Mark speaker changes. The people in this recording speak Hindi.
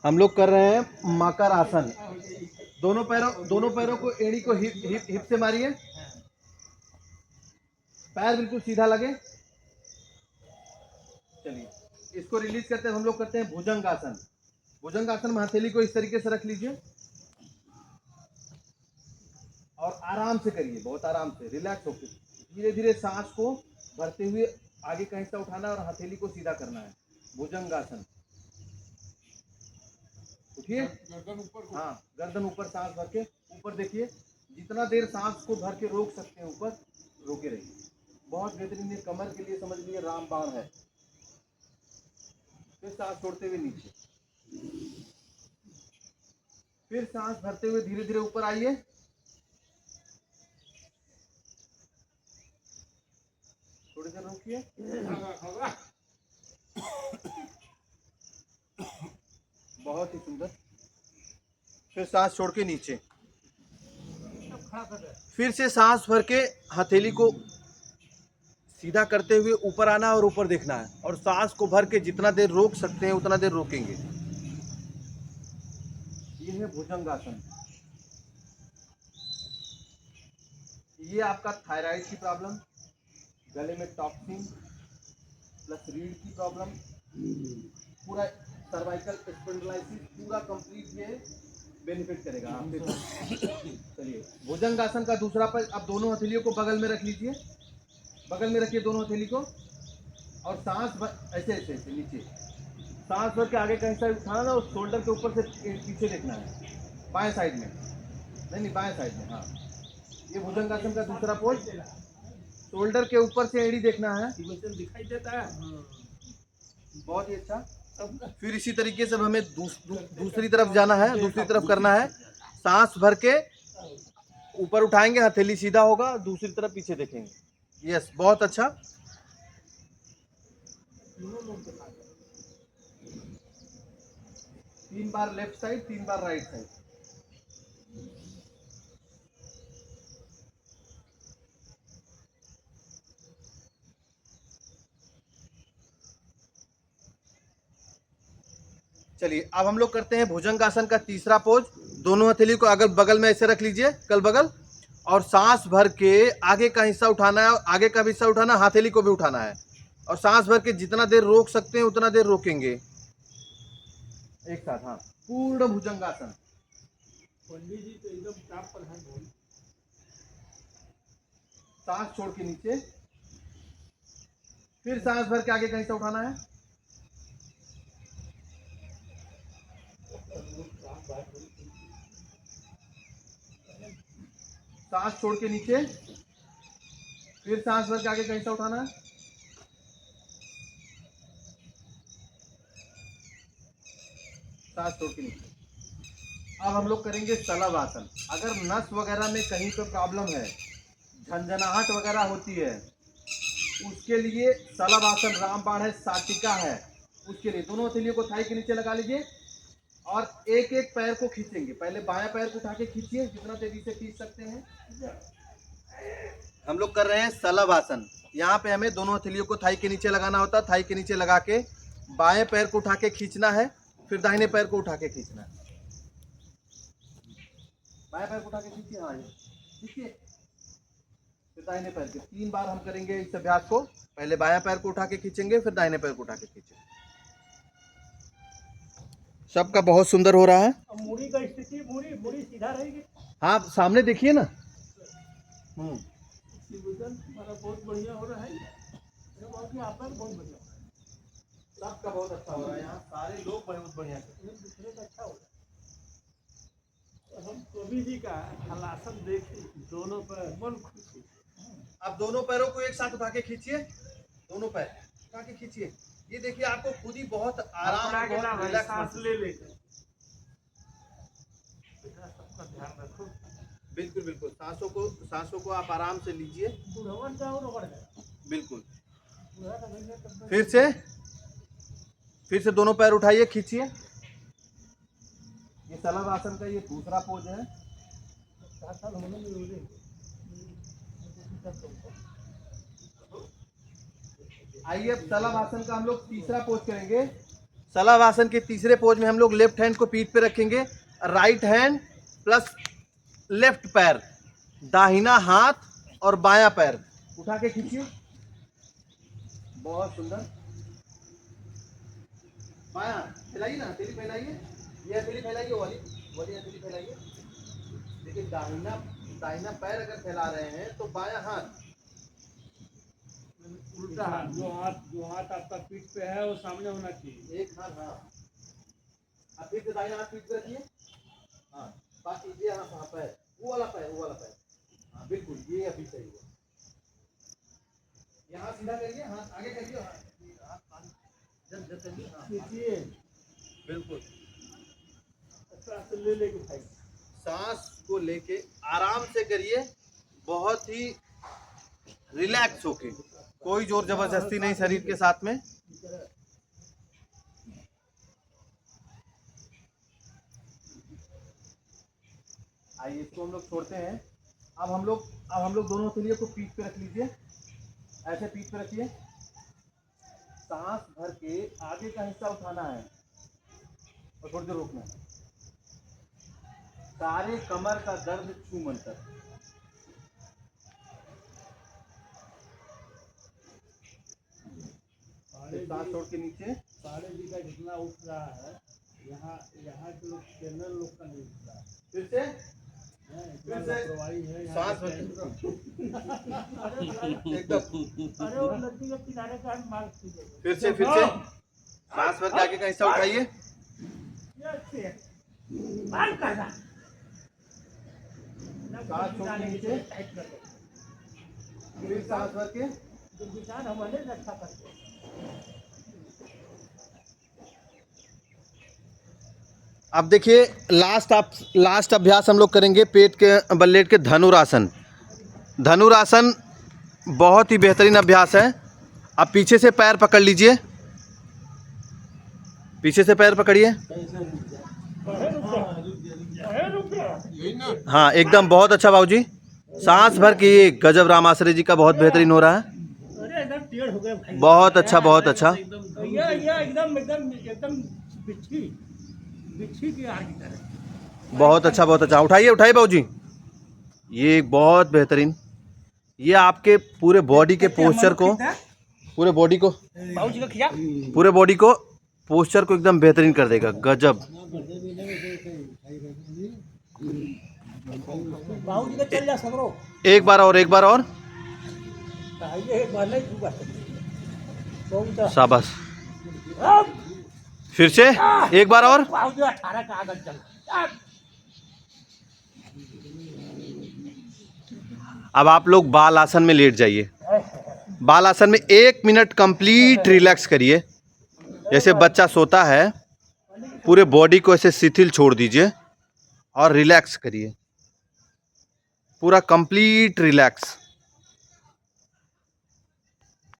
Speaker 1: हम लोग कर रहे हैं मकर आसन। दोनों पैरों को एड़ी को हिप से मारिए, पैर बिल्कुल सीधा लगे। चलिए इसको रिलीज करते हैं, हम लोग करते हैं भुजंग आसन। भुजंग आसन में हथेली को इस तरीके से रख लीजिए और आराम से करिए, बहुत आराम से, रिलैक्स होकर धीरे धीरे सांस को भरते हुए आगे का हिस्सा उठाना है और हथेली को सीधा करना है। भुजंग आसन। उठिए, गर्दन ऊपर। हाँ, गर्दन ऊपर, सांस भर के ऊपर देखिए। जितना देर सांस को भर के रोक सकते हैं ऊपर रोके रहिए। बहुत बेहतरीन है, कमर के लिए समझ लीजिए रामबाण है। फिर सांस छोड़ते हुए नीचे, फिर सांस भरते हुए धीरे धीरे ऊपर आइए। थोड़ी देर रोकिए, बहुत ही सुंदर। फिर सांस छोड़ के नीचे, फिर से सांस भर के हथेली को सीधा करते हुए ऊपर आना और ऊपर देखना है और सांस को भर के जितना देर रोक सकते हैं उतना देर रोकेंगे। ये है भुजंगासन। ये आपका थायराइड की प्रॉब्लम, गले में टॉक्सिन प्लस रीढ़ की प्रॉब्लम, पूरा सर्वाइकल स्पॉन्डिलाइटिस पूरा कंप्लीट ये बेनिफिट करेगा आपके। चलिए भुजंगासन का दूसरा पर, अब दोनों हथेलियों को बगल में रख लीजिए, बगल में रखिए दोनों हथेली को और सांस ऐसे ऐसे ऐसे नीचे, सांस भर के आगे का हिस्सा उठाना ना, उस शोल्डर के ऊपर से पीछे देखना है, बाएं साइड में, नहीं बाएं साइड में। हाँ, ये भुजंगासन का दूसरा पोज, शोल्डर के ऊपर से एड़ी देखना है, दिखाई देता है। बहुत ही अच्छा। फिर इसी तरीके से हमें दूसरी तरफ जाना है, दूसरी तरफ करना है। सांस भर के ऊपर उठाएंगे, हथेली सीधा होगा, दूसरी तरफ पीछे देखेंगे। यस, बहुत अच्छा। 3 बार लेफ्ट साइड, 3 बार राइट साइड। चलिए अब हम लोग करते हैं भुजंगासन का तीसरा पोज। दोनों हथेली को अगल बगल में ऐसे रख लीजिए, कल बगल, और सांस भर के आगे का हिस्सा उठाना है, आगे का हिस्सा उठाना, हथेली को भी उठाना है और सांस भर के जितना देर रोक सकते हैं उतना देर रोकेंगे एक साथ। हाँ, पूर्ण भुजंगासन। पंडित जी तो एकदम टॉप पर है। सांस छोड़ के नीचे, फिर सांस भर के आगे का हिस्सा उठाना है, सांस छोड़ के नीचे, फिर सांस भर के आगे का हिस्सा उठाना है, सांस छोड़ के नीचे। अब हम लोग करेंगे सलव आसन। अगर नस वगैरह में कहीं पे प्रॉब्लम है, झंझनाहट वगैरह होती है, उसके लिए सलव आसन रामबाण है, साटिका है। उसके लिए दोनों हथेलियों को थाई के नीचे लगा लीजिए और एक एक पैर को खींचेंगे। पहले बायां पैर को उठा के खींचिए, जितना तेजी से खींच सकते हैं। हम लोग कर रहे हैं सलव आसन। यहाँ पे हमें दोनों हथेलियों को थाई के नीचे लगाना होता है। थाई के नीचे लगा के बाएं पैर को उठा के खींचना है, फिर दाहिने पैर को उठा के खींचना है। बाएं पैर को उठा के खींचिए, हाँ खींचिए, फिर दाहिने पैर के। 3 बार हम करेंगे इस अभ्यास को। पहले बायां पैर को उठा के खींचेंगे, फिर दाहिने पैर को उठा के खींचेंगे। सबका बहुत सुंदर हो रहा है।
Speaker 2: मूड़ी का स्थिति, मूड़ी सीधा रहेगी।
Speaker 1: हाँ, सामने देखिए ना।
Speaker 2: बहुत बढ़िया हो रहा है, आपका बहुत बढ़िया,
Speaker 1: सबका बहुत अच्छा हो रहा है। यहाँ सारे लोग बहुत बढ़िया
Speaker 2: दूसरे का अच्छा हो रहा है। हम कवि जी का हलासन देखे, दोनों पर मन खुश हो।
Speaker 1: अब दोनों पैरों को एक साथ उठा के खींचिए, दोनों पैर उठा के खींचिए। ये देखिए आपको खुद ही बहुत आराम, बहुत रिलैक्स
Speaker 2: ले लेकर। सबका ध्यान रखो।
Speaker 1: बिल्कुल बिल्कुल, सांसों को आप आराम से लीजिए। बिल्कुल। फिर से दोनों पैर उठाइए, खींचिए। ये सलव आसन का ये दूसरा पोज है। आइए अब सलव आसन का हम लोग तीसरा पोज करेंगे। शलभासन के तीसरे पोज में हम लोग लेफ्ट हैंड को पीठ पे रखेंगे, राइट हैंड प्लस लेफ्ट पैर, दाहिना हाथ और बायां पैर उठा के खींचिए, बहुत सुंदर। बायां फैलाइए ना, हथेली फैलाइए, ये हथेली फैलाइए, वाली हथेली फैलाइए। देखिए दाहिना पैर अगर फैला रहे हैं तो बायां हाथ,
Speaker 2: उल्टा हाथ, जो हाथ आपका पीठ पे है वो सामने होना चाहिए।
Speaker 1: एक हाथ, हाँ। अब फिर से दाहिना हाथ पीठ पे रखिए, हाँ। बाकी ये हाँ पैर, वो वाला पैर, हाँ बिल्कुल, ये अभी सही हुआ। यहाँ सीधा करिए, हाथ आगे करिए, हाथ जब करिए, हाँ बिल्कुल।
Speaker 2: ले लेके भाई
Speaker 1: सांस को लेके आराम से करिए, बहुत ही रिलैक्स होके, कोई जोर जबरदस्ती नहीं शरीर के साथ में। आइए इसको हम लोग छोड़ते हैं। अब हम लोग दोनों हथेलियों को पीठ पे रख लीजिए, ऐसे पीठ पे रखिए। सांस भर के आगे का हिस्सा उठाना है और थोड़ी देर रोकना है। सारे कमर का दर्द छू मन तक। सांस छोड़ के नीचे।
Speaker 2: सारे जी का जितना उठ रहा है, यहाँ के लोग जनरल लोग का नहीं उठ रहा है।
Speaker 1: फिर से
Speaker 2: है
Speaker 1: सांस एकदम,
Speaker 2: अरे वो नदी के किनारे का मार्ग
Speaker 1: फिर से सांस भर के आगे का हिस्सा उठाइए। सांस छोड़ के नीचे, फिर सांस भर के।
Speaker 2: हमारे रक्षा करते।
Speaker 1: अब देखिए लास्ट अभ्यास हम लोग करेंगे पेट के बल लेट के धनुरासन। धनुरासन बहुत ही बेहतरीन अभ्यास है। आप पीछे से पैर पकड़ लीजिए, पीछे से पैर पकड़िए, हाँ एकदम, बहुत अच्छा बाबूजी। सांस भर के, ये गजब राम आश्रय जी का बहुत बेहतरीन हो रहा है, बहुत अच्छा बहुत अच्छा। बहुत अच्छा बहुत अच्छा। उठाइए उठाइए बाबूजी, ये बहुत बेहतरीन। ये आपके पूरे बॉडी के पोस्चर को, पूरे बॉडी को पोस्चर को एकदम बेहतरीन कर देगा, गजब। एक बार और शाबाश, फिर से एक बार और। अब आप लोग बाल आसन में लेट जाइए। बाल आसन में 1 मिनट कंप्लीट रिलैक्स करिए, जैसे बच्चा सोता है। पूरे बॉडी को ऐसे शिथिल छोड़ दीजिए और रिलैक्स करिए, पूरा कंप्लीट रिलैक्स।